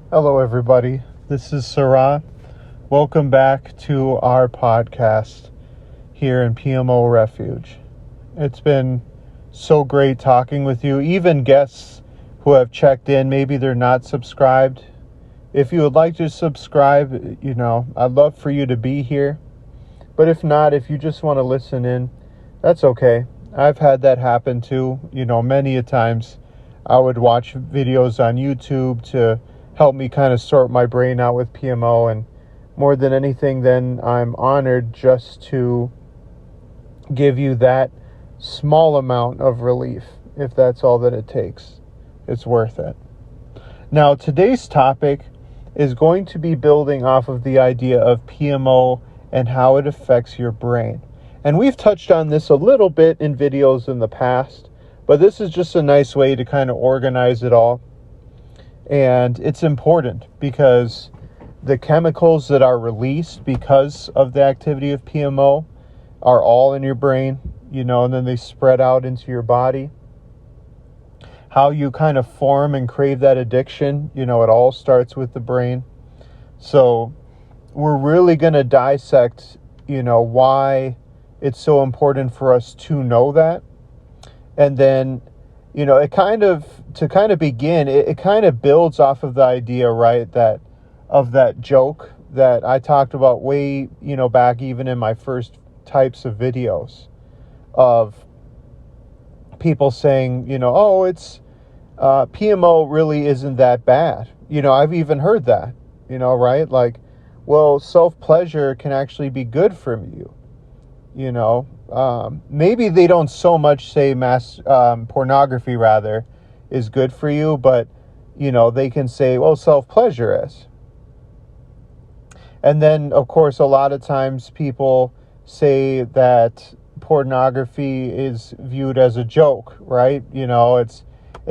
Hello, everybody. This is Sarah. Welcome back to our podcast here in PMO Refuge. It's been so great talking with you, even guests who have checked in. Maybe they're not subscribed. If you would like to subscribe, I'd love for you to be here. But if not, if you just want to listen in, that's okay. I've had that happen too. Many a times I would watch videos on YouTube to help me kind of sort my brain out with PMO. And more than anything, then I'm honored just to give you that small amount of relief. If that's all that it takes, it's worth it. Now, today's topic is going to be building off of the idea of PMO and how it affects your brain. And we've touched on this a little bit in videos in the past, but this is just a nice way to kind of organize it all. And it's important because the chemicals that are released because of the activity of PMO are all in your brain, and then they spread out into your body. How you kind of form and crave that addiction, it all starts with the brain. So we're really going to dissect, why it's so important for us to know that. And then, it kind of builds off of the idea, right, that of that joke that I talked about way, back even in my first types of videos of people saying, it's PMO really isn't that bad. I've even heard that, right? Like, well, self-pleasure can actually be good for you. Maybe they don't so much say pornography rather is good for you, but, they can say, well, self-pleasure is. And then, of course, a lot of times people say that pornography is viewed as a joke, right? It's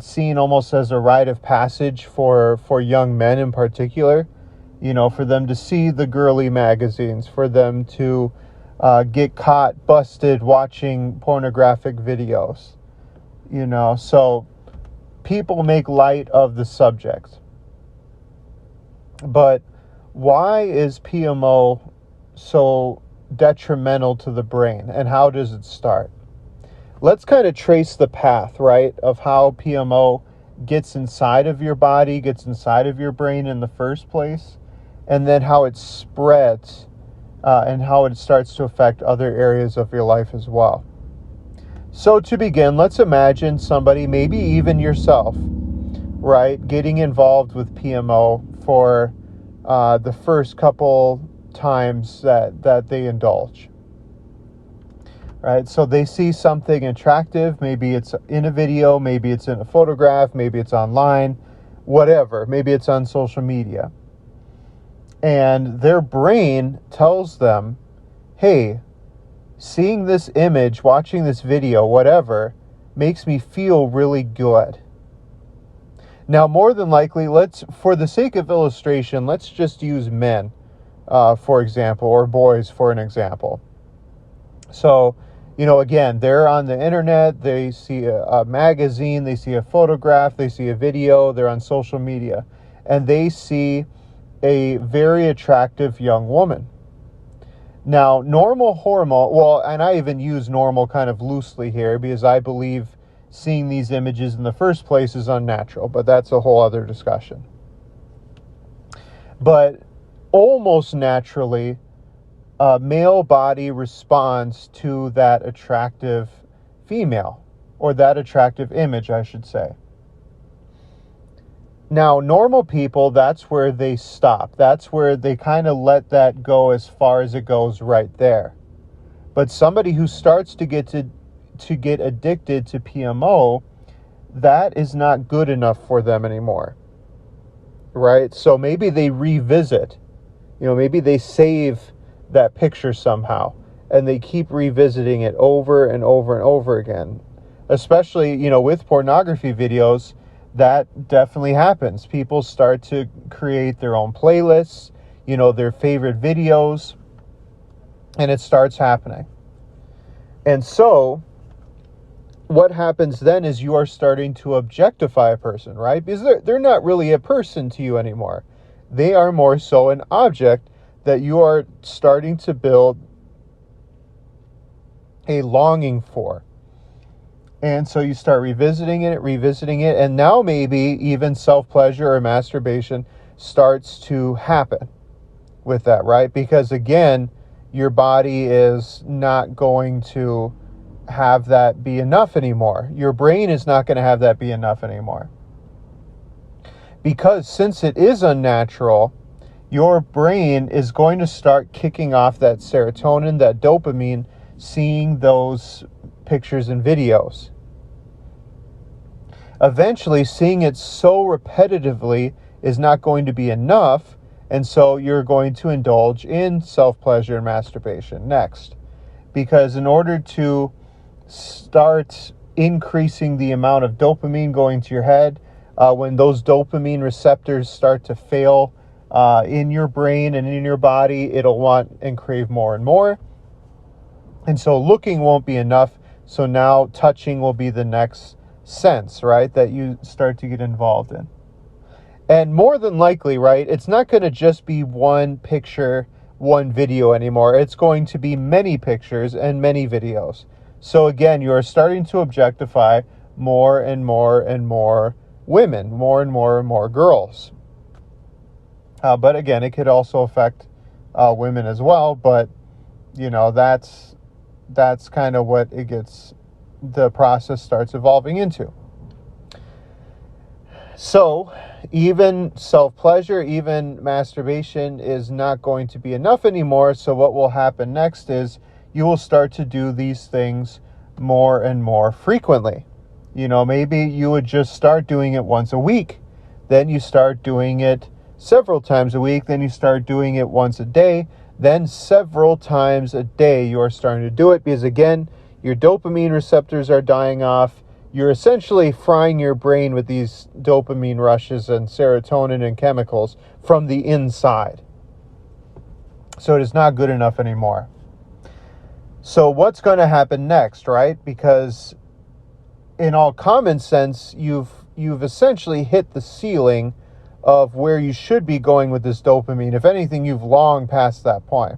seen almost as a rite of passage for young men in particular, for them to see the girly magazines, for them to get caught, busted watching pornographic videos, so people make light of the subject. But why is PMO so detrimental to the brain, and how does it start? Let's kind of trace the path, right, of how PMO gets inside of your body, gets inside of your brain in the first place, and then how it spreads and how it starts to affect other areas of your life as well. So to begin, let's imagine somebody, maybe even yourself, right, getting involved with PMO for the first couple times that they indulge. Right, so they see something attractive. Maybe it's in a video, maybe it's in a photograph, maybe it's online, whatever. Maybe it's on social media. And their brain tells them, hey, seeing this image, watching this video, whatever, makes me feel really good. Now, more than likely, for the sake of illustration, let's just use men, for example, or boys for an example. So, again, they're on the internet, they see a magazine, they see a photograph, they see a video, they're on social media, and they see a very attractive young woman. Now, normal hormone, and I even use normal kind of loosely here because I believe seeing these images in the first place is unnatural, but that's a whole other discussion. But almost naturally, male body responds to that attractive female, or that attractive image, I should say. Now, normal people, that's where they stop. That's where they kind of let that go as far as it goes right there. But somebody who starts to get addicted to PMO, that is not good enough for them anymore. Right? So maybe they revisit, maybe they save that picture somehow, and they keep revisiting it over and over and over again. Especially, with pornography videos, that definitely happens. People start to create their own playlists, their favorite videos, and it starts happening. And so what happens then is you are starting to objectify a person, right? Because they're not really a person to you anymore. They are more so an object that you are starting to build a longing for. And so you start revisiting it, and now maybe even self-pleasure or masturbation starts to happen with that, right? Because again, your body is not going to have that be enough anymore. Your brain is not going to have that be enough anymore. Because since it is unnatural, your brain is going to start kicking off that serotonin, that dopamine, seeing those pictures and videos. Eventually, seeing it so repetitively is not going to be enough, and so you're going to indulge in self-pleasure and masturbation next. Because in order to start increasing the amount of dopamine going to your head, when those dopamine receptors start to fail in your brain and in your body, it'll want and crave more and more. And so looking won't be enough. So now touching will be the next sense, right, that you start to get involved in. And more than likely, right, it's not going to just be one picture, one video anymore. It's going to be many pictures and many videos. So again, you are starting to objectify more and more and more women, more and more girls. But again, it could also affect women as well. But, you know, that's kind of what the process starts evolving into. So even self-pleasure, even masturbation is not going to be enough anymore. So what will happen next is you will start to do these things more and more frequently. You know, maybe you would just start doing it once a week. Then you start doing it several times a week. Then you start doing it once a day. Then several times a day you are starting to do it because, again, your dopamine receptors are dying off. You're essentially frying your brain with these dopamine rushes and serotonin and chemicals from the inside. So it is not good enough anymore. So what's going to happen next, right? Because in all common sense, you've essentially hit the ceiling of where you should be going with this dopamine. If anything, you've long passed that point.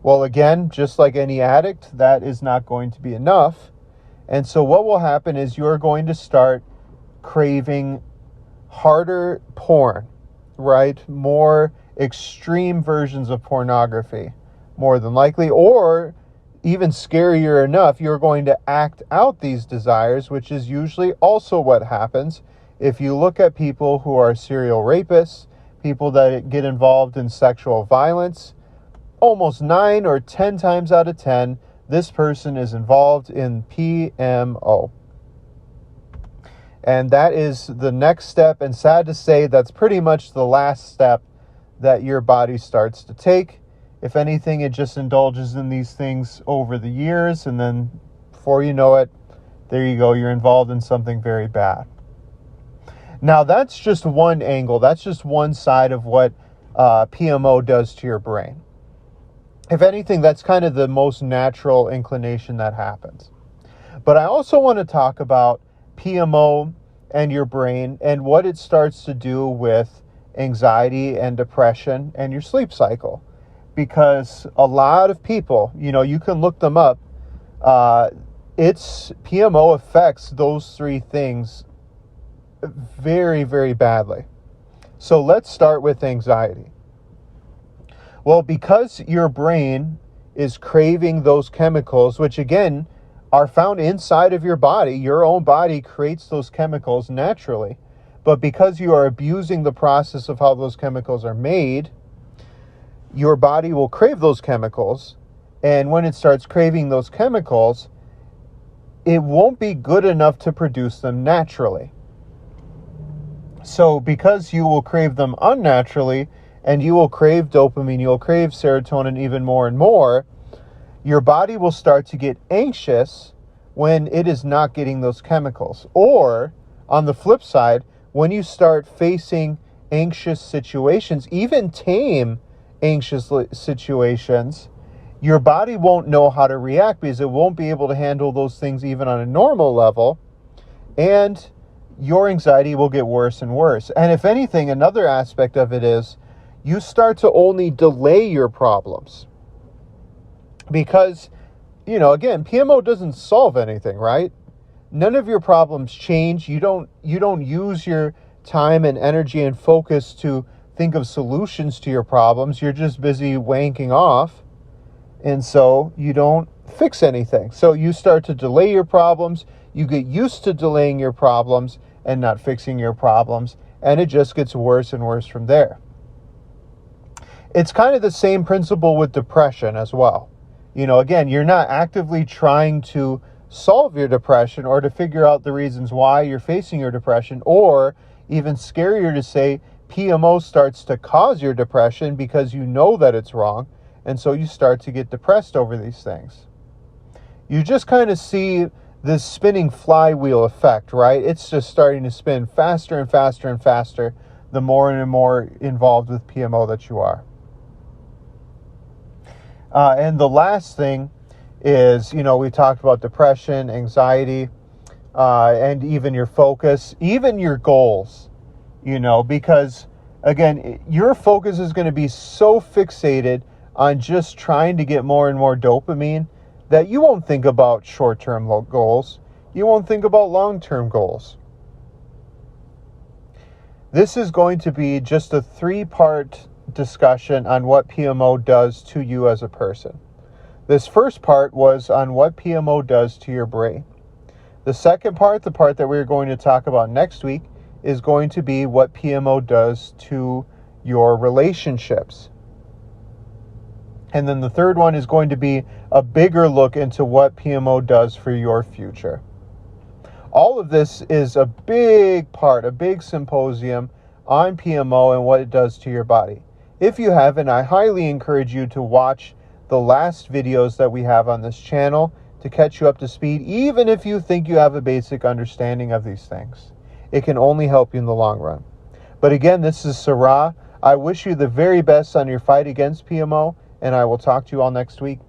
Well, again, just like any addict, that is not going to be enough. And so what will happen is you're going to start craving harder porn, right? More extreme versions of pornography, more than likely. Or even scarier enough, you're going to act out these desires, which is usually also what happens if you look at people who are serial rapists, people that get involved in sexual violence. Almost 9 or 10 times out of 10, this person is involved in PMO. And that is the next step. And sad to say, that's pretty much the last step that your body starts to take. If anything, it just indulges in these things over the years. And then before you know it, there you go. You're involved in something very bad. Now, that's just one angle. That's just one side of what PMO does to your brain. If anything, that's kind of the most natural inclination that happens. But I also want to talk about PMO and your brain and what it starts to do with anxiety and depression and your sleep cycle. Because a lot of people, you can look them up. PMO affects those three things very, very badly. So let's start with anxiety. Well, because your brain is craving those chemicals, which again are found inside of your body, your own body creates those chemicals naturally. But because you are abusing the process of how those chemicals are made, your body will crave those chemicals. And when it starts craving those chemicals, it won't be good enough to produce them naturally. So because you will crave them unnaturally, and you will crave dopamine, you will crave serotonin even more and more, your body will start to get anxious when it is not getting those chemicals. Or, on the flip side, when you start facing anxious situations, even tame anxious situations, your body won't know how to react because it won't be able to handle those things even on a normal level. And your anxiety will get worse and worse. And if anything, another aspect of it is you start to only delay your problems. Because, again, PMO doesn't solve anything, right? None of your problems change. You don't use your time and energy and focus to think of solutions to your problems. You're just busy wanking off. And so you don't fix anything. So you start to delay your problems. You get used to delaying your problems and not fixing your problems. And it just gets worse and worse from there. It's kind of the same principle with depression as well. Again, you're not actively trying to solve your depression or to figure out the reasons why you're facing your depression, or even scarier to say, PMO starts to cause your depression because you know that it's wrong, and so you start to get depressed over these things. You just kind of see this spinning flywheel effect, right? It's just starting to spin faster and faster and faster the more and more involved with PMO that you are. And the last thing is, we talked about depression, anxiety, and even your focus, even your goals, because, again, your focus is going to be so fixated on just trying to get more and more dopamine that you won't think about short-term goals. You won't think about long-term goals. This is going to be just a 3-part discussion on what PMO does to you as a person. This first part was on what PMO does to your brain. The second part, the part that we're going to talk about next week, is going to be what PMO does to your relationships. And then the third one is going to be a bigger look into what PMO does for your future. All of this is a big part, a big symposium on PMO and what it does to your body. If you haven't, I highly encourage you to watch the last videos that we have on this channel to catch you up to speed, even if you think you have a basic understanding of these things. It can only help you in the long run. But again, this is Sarah. I wish you the very best on your fight against PMO, and I will talk to you all next week.